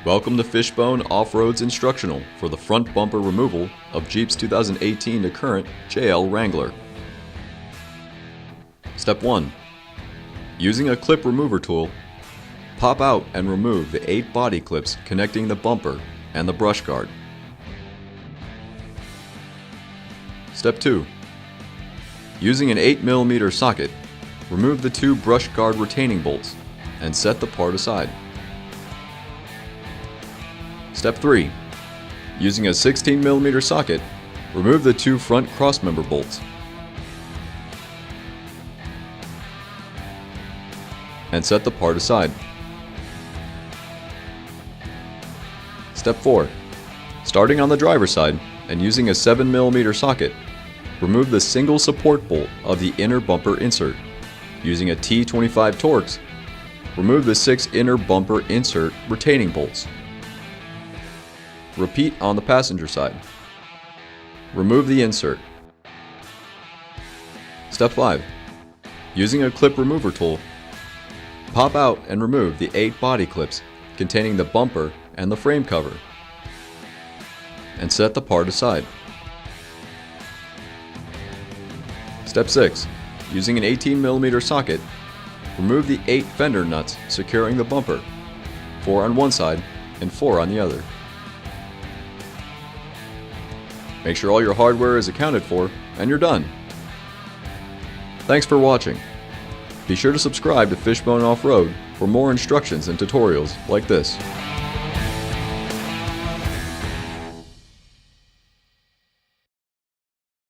Welcome to Fishbone Offroad's instructional for the front bumper removal of Jeep's 2018 to current JL Wrangler. Step 1. Using a clip remover tool, pop out and remove the 8 body clips connecting the bumper and the brush guard. Step 2. Using an 8mm socket, remove the 2 brush guard retaining bolts and set the part aside. Step 3. Using a 16mm socket, remove the 2 front crossmember bolts and set the part aside. Step 4. Starting on the driver's side and using a 7mm socket, remove the single support bolt of the inner bumper insert. Using a T25 Torx, remove the 6 inner bumper insert retaining bolts. Repeat on the passenger side. Remove the insert. Step 5. Using a clip remover tool, pop out and remove the 8 body clips containing the bumper and the frame cover, and set the part aside. Step 6. Using an 18mm socket, remove the 8 fender nuts securing the bumper, 4 on one side and 4 on the other. Make sure all your hardware is accounted for, and you're done. Thanks for watching. Be sure to subscribe to Fishbone Offroad for more instructions and tutorials like this.